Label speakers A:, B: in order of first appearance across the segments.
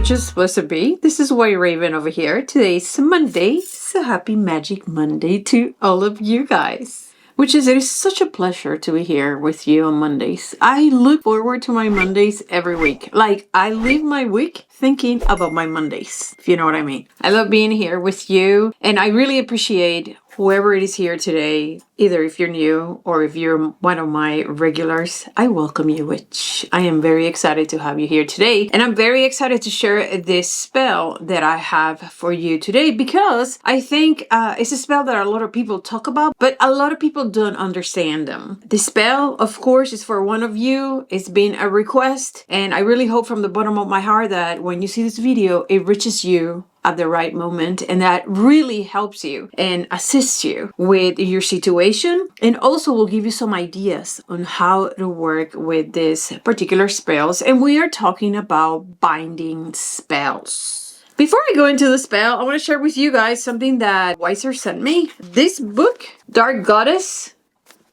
A: witches, blessed be. This is White Raven over here. Today's Monday, so happy Magic Monday to all of you guys. Witches, it is such a pleasure to be here with you on Mondays. I look forward to my Mondays every week. Like, I live my week thinking about my Mondays, if you know what I mean. I love being here with you, and I really appreciate whoever it is here today, either if you're new or if you're one of my regulars. I welcome you, witch. I am very excited to have you here today, and I'm very excited to share this spell that I have for you today because I think it's a spell that a lot of people talk about, but a lot of people don't understand them. The spell, of course, is for one of you. It's been a request, and I really hope from the bottom of my heart that when you see this video, it reaches you at the right moment, and that really helps you and assists you with your situation, and also will give you some ideas on how to work with these particular spells. And we are talking about binding spells. Before I go into the spell, I want to share with you guys something that Weiser sent me. This book, Dark Goddess,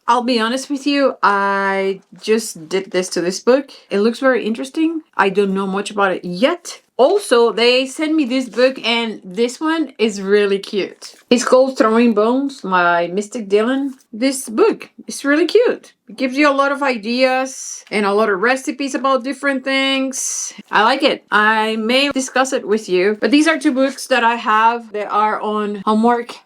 A: I'll be honest with you, I just did this to this book. It looks very interesting. I don't know much about it yet. Also, they sent me this book, and this one is really cute. It's called Throwing Bones by Mystic Dylan. This book is really cute. It gives you a lot of ideas and a lot of recipes about different things. I like it. I may discuss it with you, but these are two books that I have that are on homework.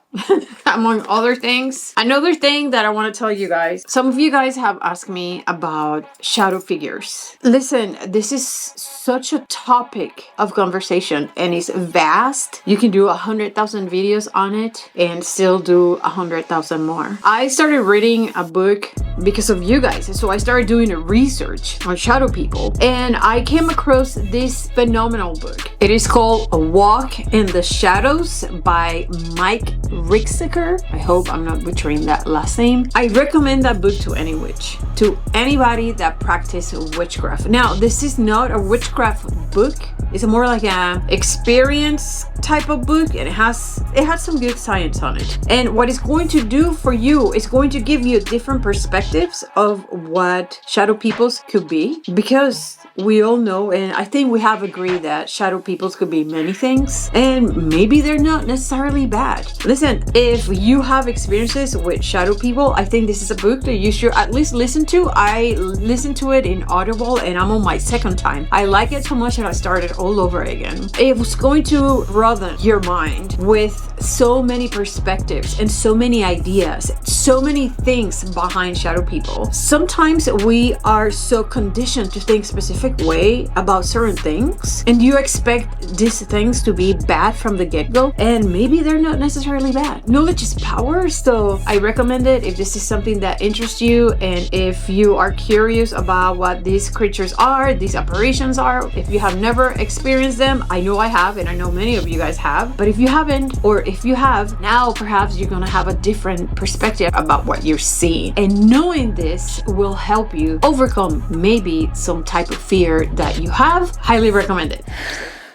A: Among other things. Another thing that I want to tell you guys, some of you guys have asked me about shadow figures. Listen, this is such a topic of conversation, and it's vast. You can do 100,000 videos on it and still do 100,000 more. I started reading a book because of you guys, so I started doing a research on shadow people, and I came across this phenomenal book. It is called A Walk in the Shadows by Mike Rixiker. I hope I'm not butchering that last name. I recommend that book to any witch, to anybody that practices witchcraft. Now, this is not a witchcraft book. It's more like an experience type of book, and it has some good science on it. And what it's going to do for you is going to give you different perspectives of what shadow peoples could be, because we all know, and I think we have agreed, that shadow peoples could be many things, and maybe they're not necessarily bad. Listen, if you have experiences with shadow people, I think this is a book that you should at least listen to. I listened to it in Audible, and I'm on my second time. I like it so much that I started all over again. It was going to broaden your mind with so many perspectives and so many ideas, so many things behind shadow people. Sometimes we are so conditioned to think specific way about certain things, and you expect these things to be bad from the get-go, and maybe they're not necessarily bad. Knowledge is power, so I recommend it if this is something that interests you, and if you are curious about what these creatures are, these apparitions are. If you have never experienced them, I know I have, and I know many of you guys have, but if you haven't, or if you have, now perhaps you're gonna have a different perspective about what you're seeing, and knowing this will help you overcome maybe some type of fear that you have. Highly recommend it.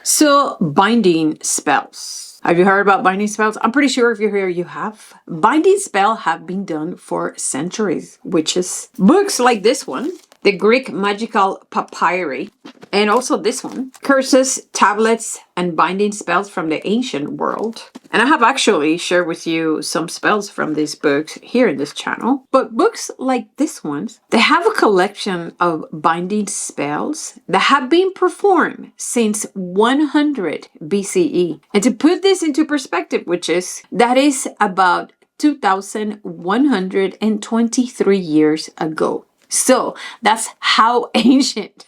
A: So, binding spells. Have you heard about binding spells? I'm pretty sure if you're here, you have. Binding spells have been done for centuries, witches. Books like this one, the Greek magical Papyri, and also this one, curses, tablets, and binding spells from the ancient world. And I have actually shared with you some spells from these books here in this channel. But books like this one, they have a collection of binding spells that have been performed since 100 BCE. And to put this into perspective, witches, that is about 2,123 years ago. So that's how ancient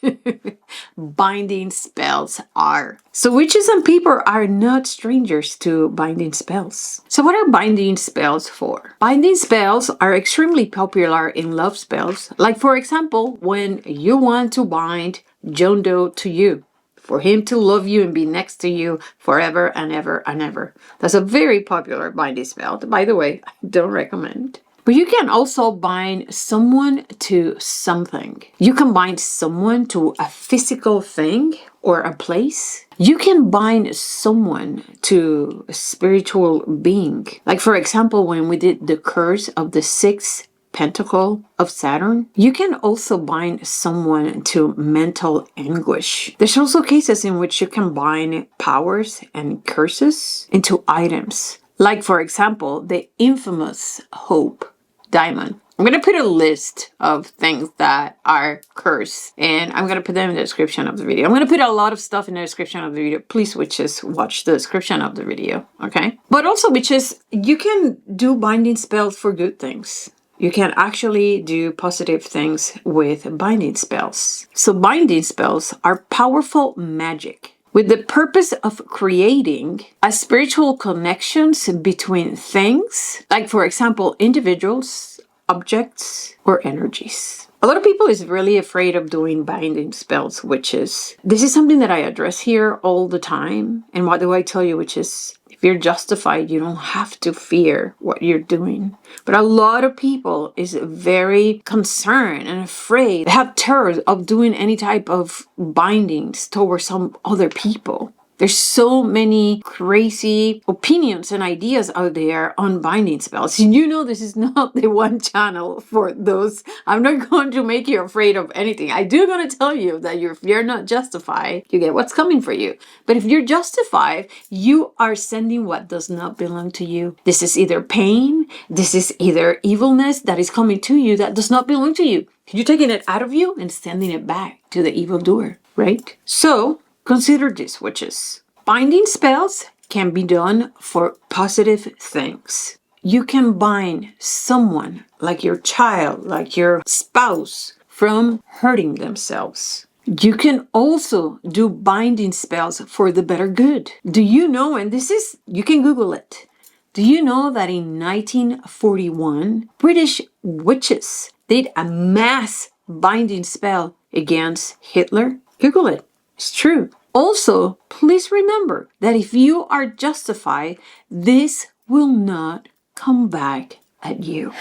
A: binding spells are. So witches and people are not strangers to binding spells. So what are binding spells for? Binding spells are extremely popular in love spells. Like, for example, when you want to bind John Doe to you, for him to love you and be next to you forever and ever and ever. That's a very popular binding spell. By the way, I don't recommend. But you can also bind someone to something. You can bind someone to a physical thing or a place. You can bind someone to a spiritual being. Like, for example, when we did the curse of the 6 pentacle of Saturn. You can also bind someone to mental anguish. There's also cases in which you can bind powers and curses into items. Like, for example, the infamous Hope diamond. I'm going to put a list of things that are cursed, and I'm going to put them in the description of the video. I'm going to put a lot of stuff in the description of the video. Please, witches, watch the description of the video, okay? But also, witches, you can do binding spells for good things. You can actually do positive things with binding spells. So binding spells are powerful magic with the purpose of creating a spiritual connections between things, like, for example, individuals, objects, or energies. A lot of people is really afraid of doing binding spells, witches. This is something that I address here all the time. And what do I tell you, witches? If you're justified, you don't have to fear what you're doing. But a lot of people is very concerned and afraid. They have terror of doing any type of bindings towards some other people. There's so many crazy opinions and ideas out there on binding spells. You know, this is not the one channel for those. I'm not going to make you afraid of anything. I do going to tell you that if you're not justified, you get what's coming for you. But if you're justified, you are sending what does not belong to you. This is either pain. This is either evilness that is coming to you that does not belong to you. You're taking it out of you and sending it back to the evildoer, right? So, consider this, witches. Binding spells can be done for positive things. You can bind someone, like your child, like your spouse, from hurting themselves. You can also do binding spells for the better good. Do you know, and this is, you can Google it. Do you know that in 1941, British witches did a mass binding spell against Hitler? Google it. It's true. Also, please remember that if you are justified, this will not come back at you.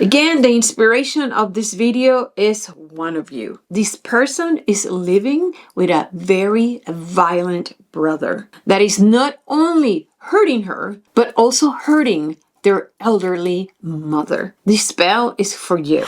A: Again, the inspiration of this video is one of you. This person is living with a very violent brother that is not only hurting her, but also hurting their elderly mother. This spell is for you.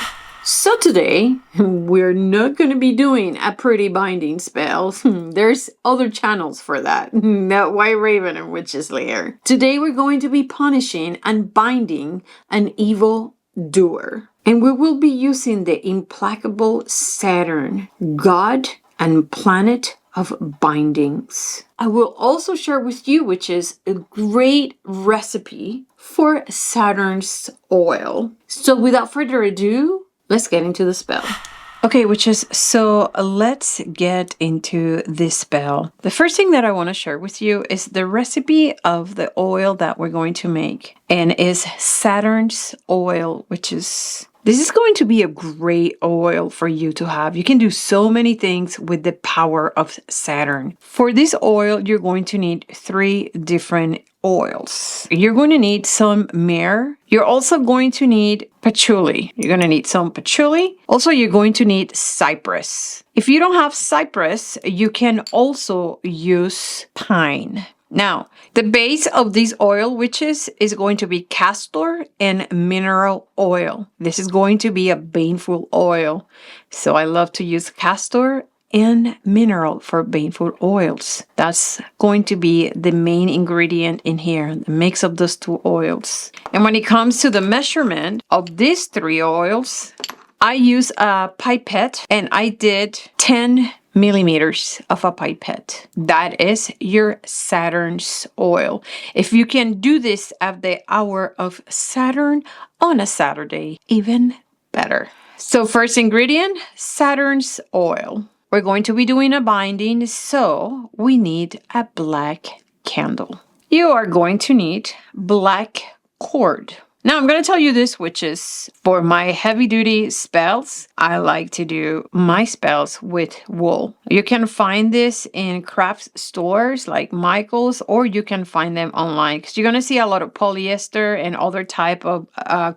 A: So today, we're not going to be doing a pretty binding spell. There's other channels for that. Not White Raven and Witch's Lair. Today, we're going to be punishing and binding an evil doer. And we will be using the implacable Saturn, god and planet of bindings. I will also share with you, which is a great recipe for Saturn's oil. So without further ado, let's get into the spell. Okay, witches, so let's get into this spell. The first thing that I want to share with you is the recipe of the oil that we're going to make. And is Saturn's oil, which is... This is going to be a great oil for you to have. You can do so many things with the power of Saturn. For this oil, you're going to need 3 different oils. You're going to need some myrrh. You're also going to need patchouli. You're going to need some patchouli. Also, you're going to need cypress. If you don't have cypress, you can also use pine. Now, the base of this oil, witches, is going to be castor and mineral oil. This is going to be a baneful oil. So I love to use castor and mineral for baneful oils. That's going to be the main ingredient in here, the mix of those 2 oils. And when it comes to the measurement of these 3 oils, I use a pipette and I did 10 millimeters of a pipette. That is your Saturn's oil. If you can do this at the hour of Saturn on a Saturday, even better. So first ingredient, Saturn's oil. We're going to be doing a binding, so we need a black candle. You are going to need black cord. Now, I'm going to tell you this, which is for my heavy-duty spells, I like to do my spells with wool. You can find this in craft stores like Michael's, or you can find them online because you're going to see a lot of polyester and other type of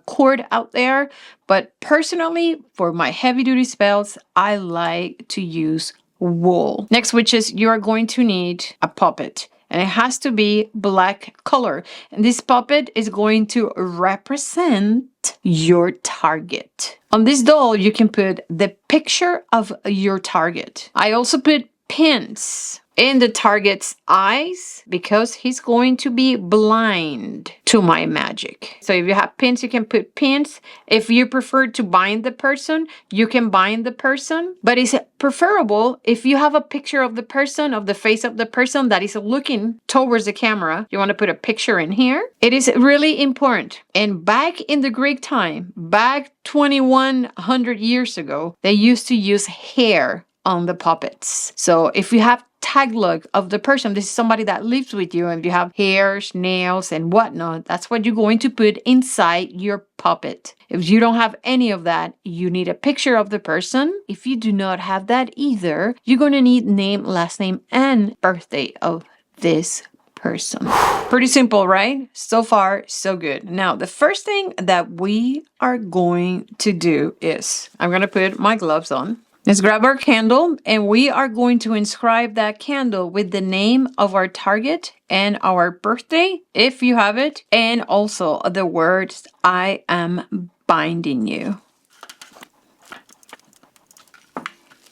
A: cord out there. But personally, for my heavy-duty spells, I like to use wool. Next, which is you're going to need a puppet. And it has to be black color. And this puppet is going to represent your target. On this doll, you can put the picture of your target. I also put pins in the target's eyes because he's going to be blind to my magic. So if you have pins, you can put pins. If you prefer to bind the person, you can bind the person. But it's preferable if you have a picture of the person, of the face of the person that is looking towards the camera. You want to put a picture in here. It is really important. And back in the Greek time, back 2100 years ago, they used to use hair on the puppets. So if you have tag look of the person, this is somebody that lives with you, and you have hairs, nails, and whatnot, that's what you're going to put inside your puppet. If you don't have any of that, you need a picture of the person. If you do not have that either, you're going to need name, last name, and birthday of this person. Pretty simple, right? So far, so good. Now, the first thing that we are going to do is, I'm going to put my gloves on. Let's grab our candle, and we are going to inscribe that candle with the name of our target and our birthday, if you have it, and also the words, I am binding you.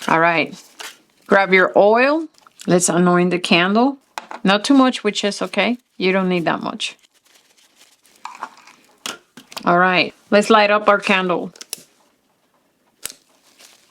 A: All right. Grab your oil. Let's anoint the candle. Not too much, which is okay. You don't need that much. All right. Let's light up our candle.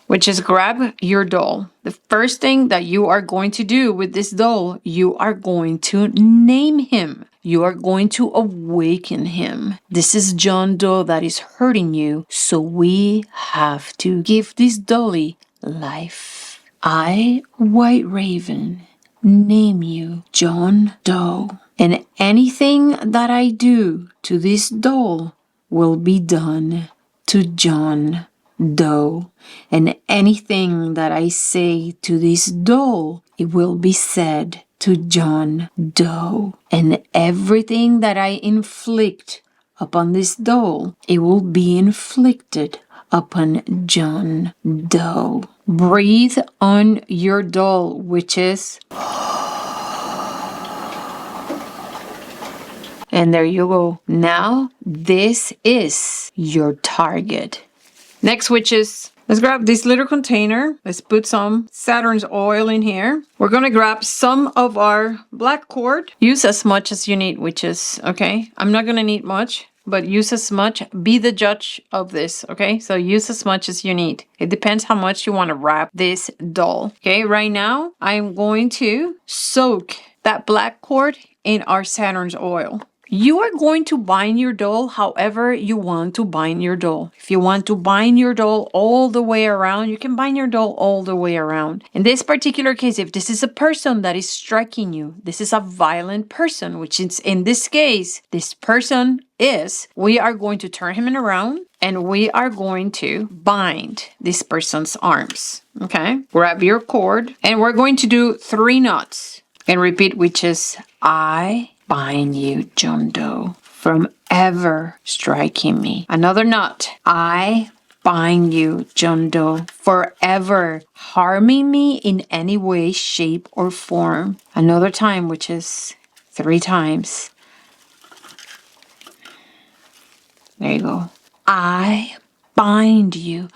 A: Which is grab your doll. The first thing that you are going to do with this doll, you are going to name him. You are going to awaken him. This is John Doe that is hurting you, so we have to give this dolly life. I, White Raven, name you John Doe, and anything that I do to this doll will be done to John Doe, and anything that I say to this doll, it will be said to John Doe, and everything that I inflict upon this doll, it will be inflicted upon John Doe. Breathe on your doll, witches. And there you go. Now, this is your target. Next, witches, let's grab this little container. Let's put some Saturn's oil in here. We're going to grab some of our black cord. Use as much as you need, witches, okay? I'm not going to need much, but use as much. Be the judge of this, okay? So use as much as you need. It depends how much you want to wrap this doll, okay? Right now, I'm going to soak that black cord in our Saturn's oil. You are going to bind your doll however you want to bind your doll. If you want to bind your doll all the way around, you can bind your doll all the way around. In this particular case, if this is a person that is striking you, this is a violent person, which is in this case, this person is, we are going to turn him around and we are going to bind this person's arms. Okay? Grab your cord and we're going to do 3 knots. And repeat, which is, I bind you, John Doe, from ever striking me. Another knot. I bind you, John Doe, forever harming me in any way, shape, or form. Another time, which is 3 times. There you go. I bind you,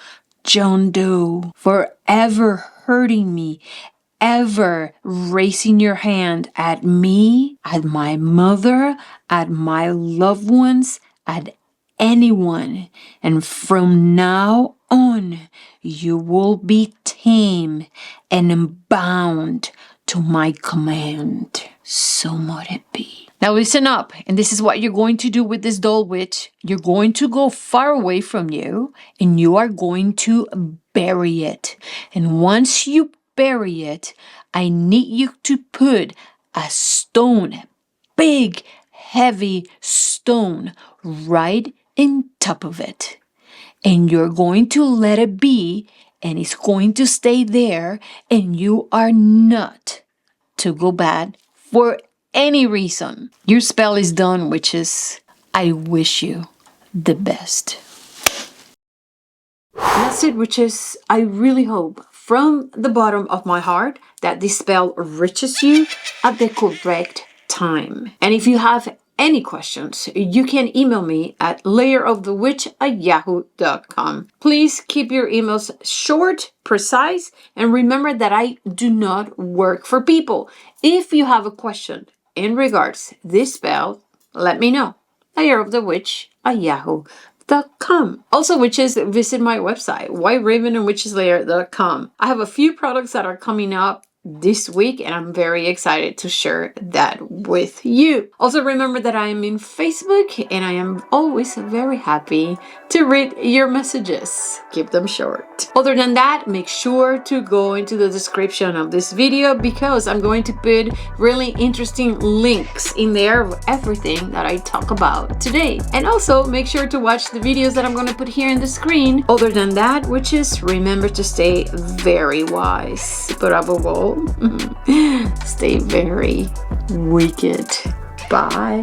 A: John Doe, forever hurting me, ever raising your hand at me, at my mother, at my loved ones, at anyone. And from now on, you will be tame and bound to my command. So might it be. Now listen up, and this is what you're going to do with this doll witch. You're going to go far away from you, and you are going to bury it. And once you bury it, I need you to put a stone, big, heavy stone, right in top of it. And you're going to let it be, and it's going to stay there, and you are not to go bad for any reason. Your spell is done, witches. I wish you the best. That's it, witches. I really hope from the bottom of my heart that this spell reaches you at the correct time. And if you have any questions, you can email me at layerofthewitch@yahoo.com. Please keep your emails short, precise, and remember that I do not work for people. If you have a question in regards this spell, let me know. layerofthewitch@yahoo.com. Also, witches, visit my website, whiteravenandwitcheslayer.com. I have a few products that are coming up this week, and I'm very excited to share that with you. Also, remember that I am in Facebook, and I am always very happy to read your messages. Keep them short. Other than that, make sure to go into the description of this video, because I'm going to put really interesting links in there of everything that I talk about today. And also make sure to watch the videos that I'm going to put here in the screen. Other than that, witches, remember to stay very wise, but above all, stay very wicked. Bye.